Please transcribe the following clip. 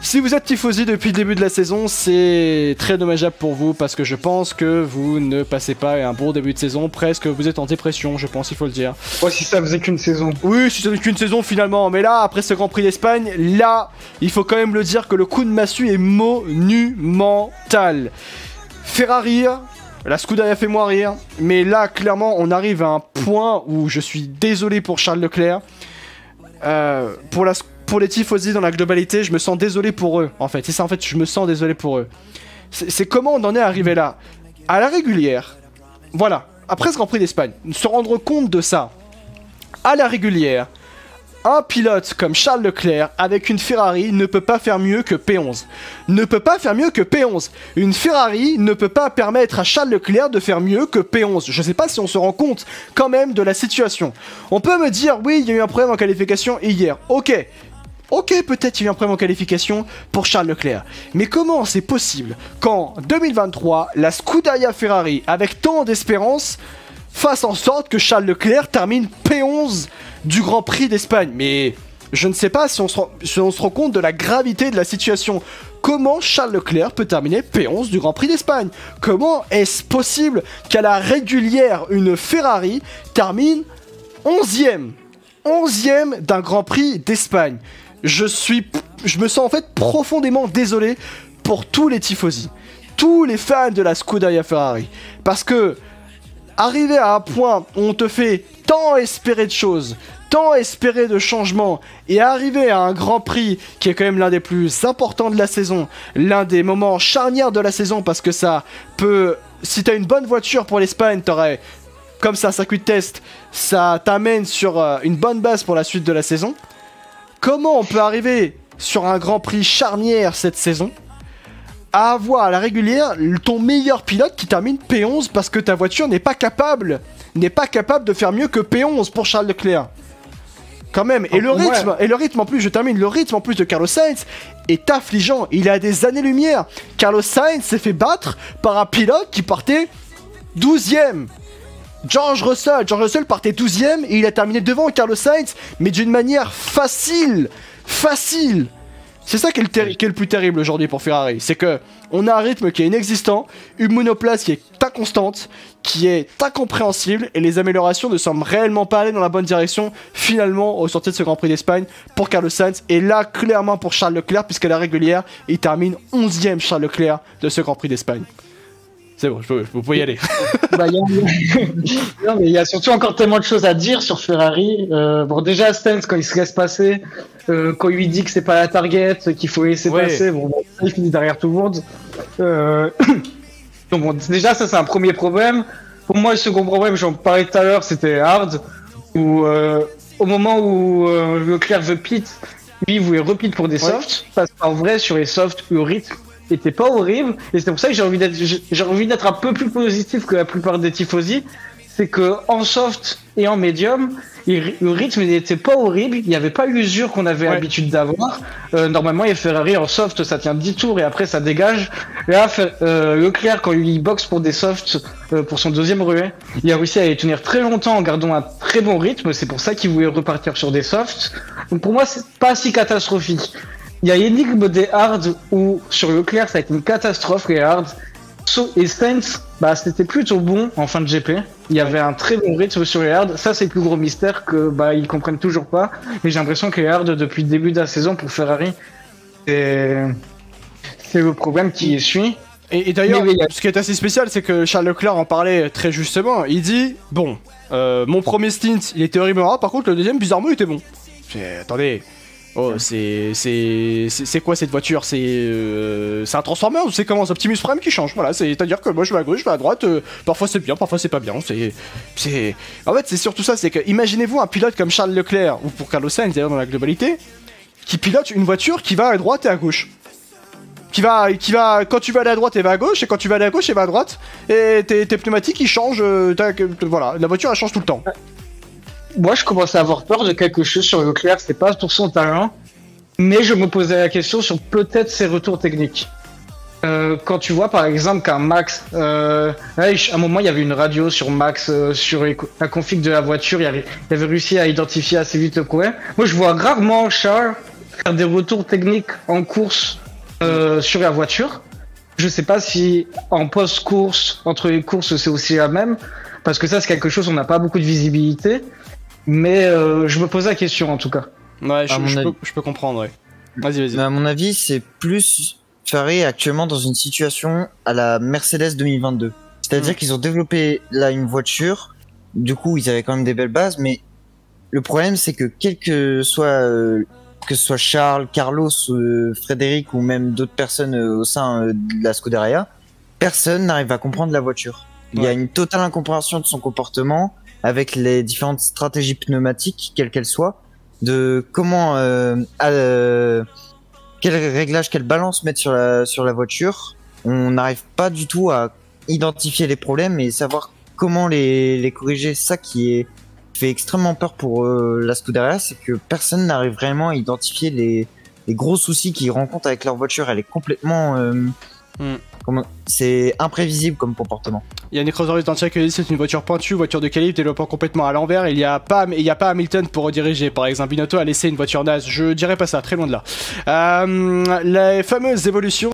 Si vous êtes tifosi depuis le début de la saison, c'est très dommageable pour vous parce que je pense que vous ne passez pas un bon début de saison. Presque, vous êtes en dépression, je pense, il faut le dire. Ouais, si ça faisait qu'une saison. Oui, si ça faisait qu'une saison finalement. Mais là, après ce Grand Prix d'Espagne, là, il faut quand même le dire que le coup de massue est monumental. Ferrari, la Scuderia fait moi rire. Mais là, clairement, on arrive à un point où je suis désolé pour Charles Leclerc. Pour les tifosi dans la globalité, je me sens désolé pour eux, en fait. C'est ça, en fait, je me sens désolé pour eux. C'est comment on en est arrivé là. À la régulière, voilà, après ce Grand Prix d'Espagne, se rendre compte de ça, à la régulière, un pilote comme Charles Leclerc, avec une Ferrari, ne peut pas faire mieux que P11. Ne peut pas faire mieux que P11. Une Ferrari ne peut pas permettre à Charles Leclerc de faire mieux que P11. Je sais pas si on se rend compte quand même de la situation. On peut me dire, oui, il y a eu un problème en qualification hier. Ok, peut-être il y a eu un problème en qualification pour Charles Leclerc. Mais comment c'est possible qu'en 2023, la Scuderia Ferrari, avec tant d'espérance, fasse en sorte que Charles Leclerc termine P11 du Grand Prix d'Espagne? Mais je ne sais pas si on se rend compte de la gravité de la situation. Comment Charles Leclerc peut terminer P11 du Grand Prix d'Espagne? Comment est-ce possible qu'à la régulière, une Ferrari termine 11e d'un Grand Prix d'Espagne? Je me sens en fait profondément désolé pour tous les tifosi, tous les fans de la Scuderia Ferrari. Parce que, arriver à un point où on te fait tant espérer de choses, tant espérer de changements, et arriver à un Grand Prix qui est quand même l'un des plus importants de la saison, l'un des moments charnières de la saison, parce que ça peut... Si t'as une bonne voiture pour l'Espagne, t'aurais... Comme c'est un circuit de test, ça t'amène sur une bonne base pour la suite de la saison. Comment on peut arriver sur un Grand Prix charnière cette saison à avoir à la régulière ton meilleur pilote qui termine P11 parce que ta voiture n'est pas capable de faire mieux que P11 pour Charles Leclerc? Quand même, et le rythme en plus, je termine, le rythme en plus de Carlos Sainz est affligeant, il est à des années-lumière. Carlos Sainz s'est fait battre par un pilote qui partait 12e. George Russell partait 12e et il a terminé devant Carlos Sainz, mais d'une manière facile. C'est ça qui est le plus terrible aujourd'hui pour Ferrari, c'est que on a un rythme qui est inexistant, une monoplace qui est inconstante, qui est incompréhensible, et les améliorations ne semblent réellement pas aller dans la bonne direction, finalement, au sortir de ce Grand Prix d'Espagne, pour Carlos Sainz, et là, clairement pour Charles Leclerc, puisqu'à la régulière, il termine 11e Charles Leclerc de ce Grand Prix d'Espagne. C'est bon, vous pouvez y aller. Non, mais il y a surtout encore tellement de choses à dire sur Ferrari. Bon, déjà, Sainz, quand il se laisse passer, quand il lui dit que c'est pas la target, qu'il faut laisser passer, bon, il finit derrière tout le monde. Donc, bon, déjà, ça, c'est un premier problème. Pour moi, le second problème, j'en parlais tout à l'heure, c'était hard, où au moment où Leclerc veut pit, lui, il voulait repit pour des softs, parce qu'en vrai, sur les softs, le rythme était pas horrible, et c'est pour ça que j'ai envie d'être un peu plus positif que la plupart des tifosi. C'est que en soft et en medium, le rythme n'était pas horrible, il n'y avait pas l'usure qu'on avait l'habitude d'avoir. Normalement, les Ferrari en soft, ça tient 10 tours et après ça dégage. Là, Leclerc, quand il boxe pour des softs, pour son deuxième relais, il a réussi à les tenir très longtemps en gardant un très bon rythme. C'est pour ça qu'il voulait repartir sur des softs. Donc pour moi, c'est pas si catastrophique. Il y a l'énigme des hards où sur Leclerc ça a été une catastrophe les hards. Et Sainz, bah c'était plutôt bon en fin de GP. Il y avait un très bon rythme sur les hards. Ça c'est le plus gros mystère que bah ils comprennent toujours pas. Et j'ai l'impression que les hards depuis le début de la saison pour Ferrari, c'est le problème qui suit. Et d'ailleurs, ce qui est assez spécial, c'est que Charles Leclerc en parlait très justement. Il dit bon, mon premier stint il était horrible, par contre le deuxième bizarrement il était bon. Attendez. Oh, c'est quoi cette voiture? C'est un Transformer ou c'est comment? C'est Optimus Prime qui change, voilà, c'est-à-dire que moi je vais à gauche, je vais à droite, parfois c'est bien, parfois c'est pas bien, en fait c'est surtout ça, c'est que imaginez-vous un pilote comme Charles Leclerc, ou pour Carlos Sainz d'ailleurs dans la globalité, qui pilote une voiture qui va à droite et à gauche. Qui va, quand tu vas aller à droite, elle va à gauche, et quand tu vas aller à gauche, elle va à droite, et tes pneumatiques ils changent, voilà, la voiture elle change tout le temps. Moi, je commençais à avoir peur de quelque chose sur Leclerc, c'est pas pour son talent, mais je me posais la question sur peut-être ses retours techniques. Quand tu vois par exemple qu'un Max, là, à un moment il y avait une radio sur Max, sur la config de la voiture, il avait réussi à identifier assez vite le coin. Moi je vois rarement Charles faire des retours techniques en course sur la voiture. Je sais pas si en post-course, entre les courses, c'est aussi la même, parce que ça, c'est quelque chose, on n'a pas beaucoup de visibilité. Mais je me pose la question en tout cas. Ouais, je peux comprendre, ouais. Vas-y. Mais à mon avis, c'est plus Ferrari actuellement dans une situation à la Mercedes 2022. C'est-à-dire qu'ils ont développé là une voiture, du coup ils avaient quand même des belles bases, mais le problème c'est que que ce soit Charles, Carlos, Frédéric ou même d'autres personnes au sein de la Scuderia, personne n'arrive à comprendre la voiture. Il y a une totale incompréhension de son comportement avec les différentes stratégies pneumatiques, quelles qu'elles soient, de comment quel réglage, quelle balance mettre sur la voiture. On n'arrive pas du tout à identifier les problèmes et savoir comment les corriger. Ça qui fait extrêmement peur pour la Scuderia, c'est que personne n'arrive vraiment à identifier les gros soucis qu'ils rencontrent avec leur voiture. Elle est complètement c'est imprévisible comme comportement. Yannick Rosarius dans le chat qui dit c'est une voiture pointue, voiture de calibre, développement complètement à l'envers. Il y a pas Hamilton pour rediriger. Par exemple, Binotto a laissé une voiture naze. Je dirais pas ça, très loin de là. Les fameuses évolutions.